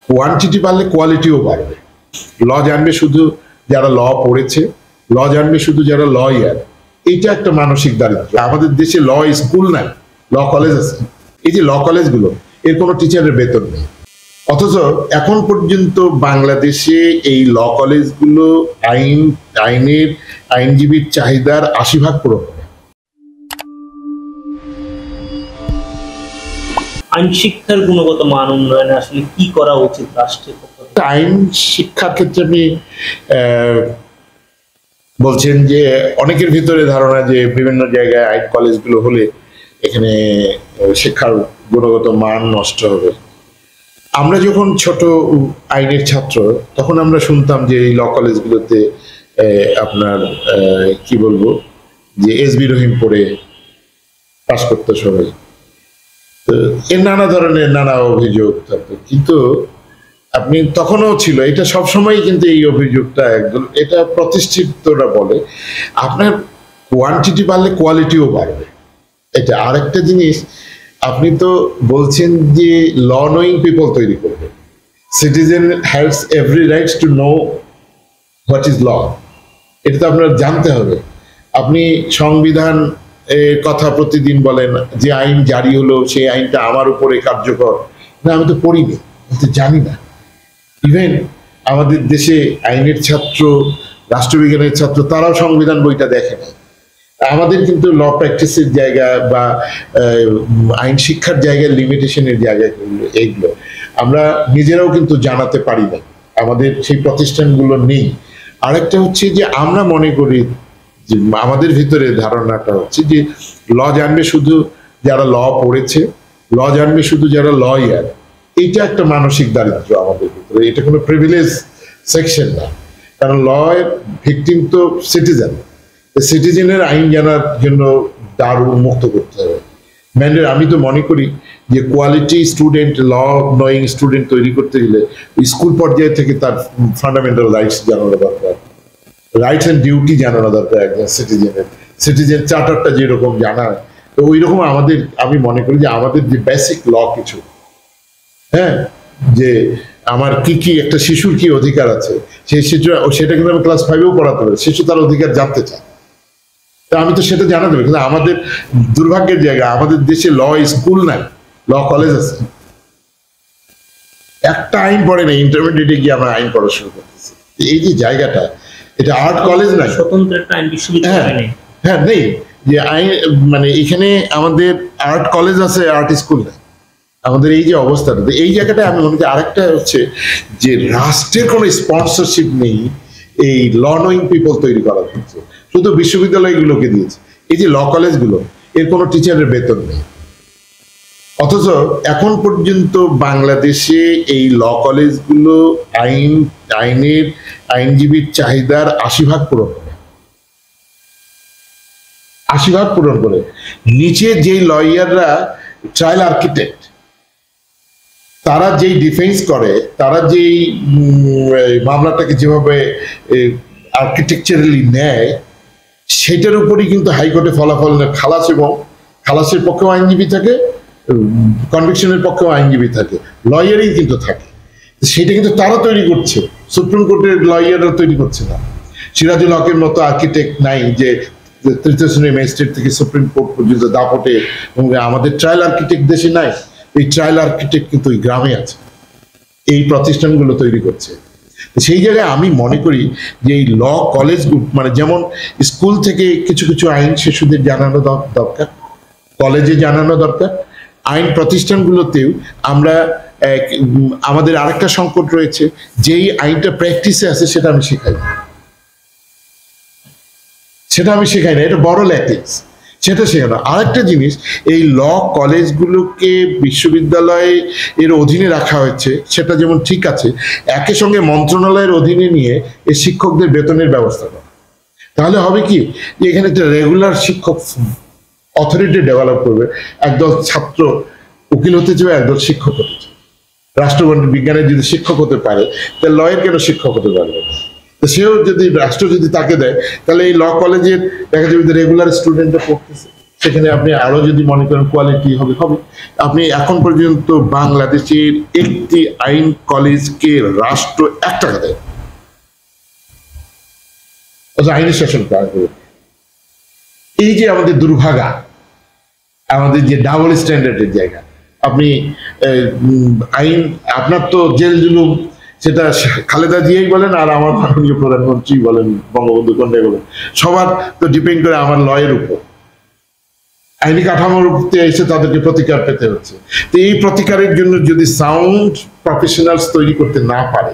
Quantity বাড়লে কোয়ালিটিও বাড়বে। ল জানবে শুধু যারা ল পড়েছে, ল জানবে শুধু যারা লয়ার। এইটা একটা মানসিক দারিদ্র। আমাদের দেশে ল স্কুল নাই, ল কলেজ আছে। এই যে ল কলেজগুলো, এর কোনো টিচারের বেতন নেই, অথচ এখন পর্যন্ত বাংলাদেশে এই ল কলেজগুলো আইনজীবীর চাহিদার ৮০% পূরণ করে। আইন শিক্ষার গুণগত মান উন্নয়নে আসলে কি করা উচিত রাষ্ট্রের পক্ষ থেকে? আইন শিক্ষার ক্ষেত্রে আপনি বলছেন যে অনেকের ভিতরে ধারণা যে বিভিন্ন জায়গায় আইন কলেজগুলো হলে এখানে শিক্ষার গুণগত মান নষ্ট হবে। আমরা যখন ছোট আইনের ছাত্র তখন আমরা শুনতাম যে এই ল কলেজগুলোতে আপনার কি বলবো যে এসবি রহিম পড়ে পাশ করতে সবাই, তো এর নানা ধরনের নানা অভিযোগ থাকতো। কিন্তু আপনি তখনও ছিল, এটা সবসময় কিন্তু এই অভিযোগটা একদম এটা প্রতিষ্ঠিতরা বলে আপনার কোয়ান্টিটি বাড়লে কোয়ালিটিও বাড়বে। এটা আরেকটা জিনিস, আপনি তো বলছেন যে ল নোয়িং পিপল তৈরি করবে। Citizen has every rights to know what is law, এটা তো আপনার জানতে হবে। আপনি সংবিধান কথা প্রতিদিন বলেন যে আইন জারি হলো সেই আইনটা আমার উপরে কার্যকর, না আমি তো পড়িনি, আমি তো জানি না। ইভেন আমাদের দেশে আইনের ছাত্র, রাষ্ট্রবিজ্ঞানের ছাত্র, তারাও সংবিধান বইটা দেখে না। আমাদের কিন্তু ল প্র্যাকটিসের জায়গা বা আইন শিক্ষার জায়গায় লিমিটেশনের জায়গা এইগুলো আমরা নিজেরাও কিন্তু জানাতে পারি না, আমাদের সেই প্রতিষ্ঠানগুলো নেই। আরেকটা হচ্ছে যে আমরা মনে করি যে আমাদের ভিতরে ধারণাটা হচ্ছে যে ল জানবে শুধু যারা ল পড়েছে, ল জানবে শুধু যারা লয়ার। এইটা একটা মানসিক দারিদ্র আমাদের ভিতরে, এটা কোনো প্রিভিলেজ সেকশন না। কারণ ল ভিকটিম তো সিটিজেন, সিটিজেনের আইন জানার জন্য দ্বার উন্মুক্ত করতে হবে। আমি তো মনে করি যে কোয়ালিটি স্টুডেন্ট, ল নোয়িং স্টুডেন্ট তৈরি করতে গেলে স্কুল পর্যায়ে থেকে তার ফান্ডামেন্টাল রাইটস জানানো দরকার, রাইটস এন্ড ডিউটি জানানো দরকার একজন সিটিজেনের। সিটিজেন চার্টারটা যেরকম জানায়, তো ওই রকম আমাদের, আমি মনে করি যে আমাদের যে বেসিক ল কিছু, হ্যাঁ, যে আমার কি কি একটা শিশুর কি অধিকার আছে, সেই শিশু সেটা কিন্তু আমি ক্লাস 5-এও পড়াতে পারি। শিশু তার অধিকার জানতে চায়, তা আমি তো সেটা জানাতে পারি। কিন্তু আমাদের দুর্ভাগ্যের জায়গা, আমাদের দেশে ল স্কুল নাই, ল কলেজ আছে। একটা আইন পড়ে না, ইন্টারমিডিয়েটে গিয়ে আমরা আইন পড়া শুরু করতেছি। এই যে জায়গাটা, এটা আর্ট কলেজ নাই, স্বতন্ত্র একটা আইন বিশ্ববিদ্যালয় নেই। হ্যাঁ নেই, যে আইন মানে এখানে আমাদের আর্ট কলেজ আছে, আর্ট স্কুল নাই। আমাদের এই যে অবস্থাটা, এই জায়গাটা আমি মনে করি। আরেকটা হচ্ছে যে রাষ্ট্রের কোনো স্পন্সরশিপ নেই এই ল নোয়িং পিপল তৈরি করার ক্ষেত্রে, শুধু বিশ্ববিদ্যালয়গুলোকে দিয়েছে। এই যে ল কলেজগুলো, এর কোনো টিচারের বেতন নেই, অথচ এখন পর্যন্ত বাংলাদেশে এই ল কলেজগুলো আইনজীবীর চাহিদার ৮০% পূরণ করে। ৮০% পূরণ করে। নিচে যেই লয়াররা ট্রায়াল আর্কিটেক্ট, তারা যেই ডিফেন্স করে, তারা যেই মামলাটাকে যেভাবে আর্কিটেকচারালি নেয়, সেটার উপরই কিন্তু হাইকোর্টে ফলাফল খালাস, এবং খালাসের পক্ষেও আইনজীবী থাকে, কনভিকশনের পক্ষেও আইনজীবী থাকে, লয়ারই কিন্তু থাকে। সেটা কিন্তু তারা তৈরি করছে, সুপ্রিম কোর্টের লয়াররা তৈরি করছে না। সিরাজুল হকের মতো আর্কিটেক্ট নাই যে তৃতীয় শ্রেণীর ম্যাজিস্ট্রেট থেকে সুপ্রিম কোর্ট পর্যন্ত দাপটে। এবং আমাদের ট্রায়াল আর্কিটেক্ট দেশে নাই, এই ট্রায়াল আর্কিটেক্ট কিন্তু ওই গ্রামে আছে, এই প্রতিষ্ঠানগুলো তৈরি করছে। সেই জায়গায় আমি মনে করি যে এই ল কলেজ মানে যেমন স্কুল থেকে কিছু কিছু আইন শিশুদের জানানো দরকার, কলেজে জানানো দরকার, আইন প্রতিষ্ঠানগুলোতেও আমরা আমাদের আরেকটা সংকট রয়েছে, যেই আইনটা প্র্যাকটিসে আছে সেটা আমি শেখাই না, এটা বড় ল্যাকিংস, সেটা শেখানো। আরেকটা জিনিস, এই ল কলেজগুলোকে বিশ্ববিদ্যালয়ে এর অধীনে রাখা হয়েছে, সেটা যেমন ঠিক আছে, একই সঙ্গে মন্ত্রণালয়ের অধীনে নিয়ে এই শিক্ষকদের বেতনের ব্যবস্থা করা। তাহলে হবে কি, যে এখানে একটা রেগুলার শিক্ষক অথরিটি ডেভেলপ করবে। একদল ছাত্র উকিল হতে চাবে, একদল শিক্ষক হতে চাবে। রাষ্ট্রবিজ্ঞানের যদি শিক্ষক হতে পারে, তাহলে লয়ের কেন শিক্ষক হতে পারবে না? তো সেও যদি রাষ্ট্র যদি তাকে দেয়, তাহলে এই ল কলেজের দেখা যাবে রেগুলার স্টুডেন্টরা পড়তেছে, সেখানে আপনি আরো যদি মনে করেন কোয়ালিটি হবে হবে। আপনি এখন পর্যন্ত বাংলাদেশের একটি আইন কলেজকে রাষ্ট্র 1 টাকা দেয়, আইনি শাসন করা হবে। এই যে আমাদের দুর্ভাগা, আমাদের যে ডাবল স্ট্যান্ডার্ডের জায়গা, আপনি আইন, আপনার তো জেল জুলুম সেটা খালেদা জিয়াই বলেন আর আমার মাননীয় প্রধানমন্ত্রী বলেন, বঙ্গবন্ধু কন্যাই বলেন, সবার তো ডিপেন্ড করে আমার লয়ের উপর, আইনি কাঠামোর উপরে এসে তাদেরকে প্রতিকার পেতে হচ্ছে। তো এই প্রতিকারের জন্য যদি সাউন্ড প্রফেশনালস তৈরি করতে না পারে,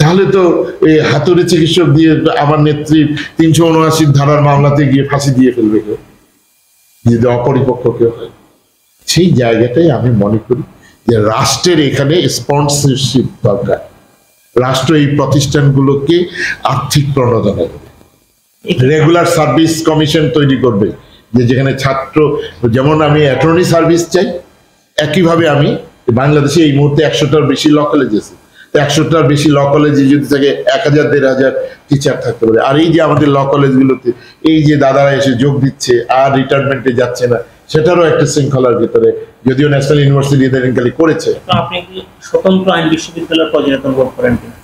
তাহলে তো এই হাতুড়ি চিকিৎসক দিয়ে আমার নেত্রী 379 ধারার মামলাতে গিয়ে ফাঁসি দিয়ে ফেলবে কেউ, যদি অপরিপক্ষ কেউ হয়। সেই জায়গাটাই আমি মনে করি যে রাষ্ট্রের এখানে স্পন্সরশিপ দরকার। রাষ্ট্র এই প্রতিষ্ঠানগুলোকে আর্থিক প্রণোদনা দেবে, রেগুলার সার্ভিস কমিশন তৈরি করবে, যে যেখানে ছাত্র, যেমন আমি অ্যাটর্নি সার্ভিস চাই, একইভাবে আমি বাংলাদেশে এই মুহূর্তে 100টার বেশি ল কলেজ আছে, 100টার বেশি ল কলেজে যদি থাকে 1000-1500 টিচার থাকতে পারে। আর এই যে আমাদের ল কলেজগুলোতে এই যে দাদারা এসে যোগ দিচ্ছে আর রিটায়ারমেন্টে যাচ্ছে না, সেটারও একটা শৃঙ্খলার ভিতরে, যদিও ন্যাশনাল ইউনিভার্সিটি ইদানিংকালে করেছে। আপনি কি স্বতন্ত্র আইন বিশ্ববিদ্যালয় পর্যবেক্ষণ করেন কিনা?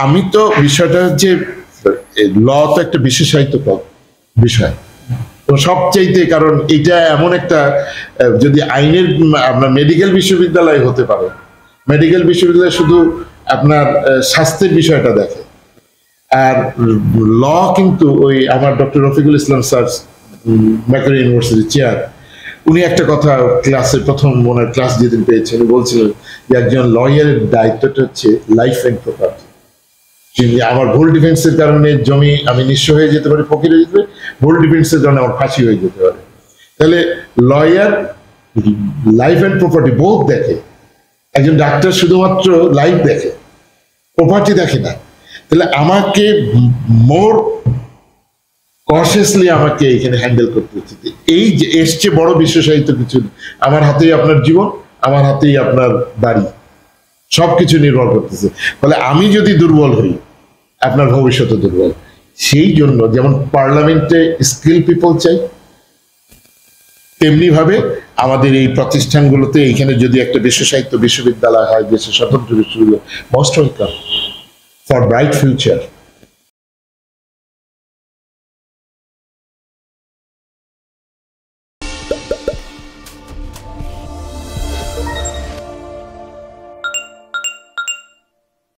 আমি তো বিষয়টা হচ্ছে, ল তো একটা বিশেষায়িত বিষয়, তো সবচাইতে, কারণ এটা এমন একটা, যদি আইনের আপনার মেডিকেল বিশ্ববিদ্যালয় হতে পারে, মেডিকেল বিশ্ববিদ্যালয় শুধু আপনার স্বাস্থ্যের বিষয়টা দেখে, আর ল কিন্তু ওই আমার doctor Rafiqul Islam sir, McCurry university chair, উনি একটা কথা ক্লাসে প্রথম মনে ক্লাস যেদিন পেয়েছেন উনি বলছিলেন যে একজন লয়ারের দায়িত্বটা হচ্ছে লাইফ এন্ড প্রপার্টি। আমার ভুল ডিফেন্সের কারণে জমি আমি নিঃস্ব হয়ে যেতে পারি, ফকির হয়ে যেতে পারি, ভুল ডিফেন্সের কারণে আমার ফাঁসি হয়ে যেতে পারে। তাহলে লয়ার লাইফ এন্ড প্রপার্টি বোধ দেখে, একজন ডাক্তার শুধুমাত্র লাইফ দেখে, প্রপার্টি দেখে না। তাহলে আমাকে মোর কনসিয়াসলি আমাকে এখানে হ্যান্ডেল করতে হচ্ছে। এই যে এসছে বড় বিশেষায়িত কিছু, আমার হাতেই আপনার জীবন, আমার হাতেই আপনার বাড়ি, সবকিছু নির্ভর করতেছে। ফলে আমি যদি দুর্বল হই, আপনার ভবিষ্যতে দুর্বল। সেই জন্য যেমন পার্লামেন্টে স্কিল পিপল চাই, তেমনি ভাবে আমাদের এই প্রতিষ্ঠানগুলোতে এইখানে যদি একটা বিশ্বসাহিত্য বিশ্ববিদ্যালয় হয়, দেশের স্বতন্ত্র বিশ্ববিদ্যালয়, most welcome for bright future.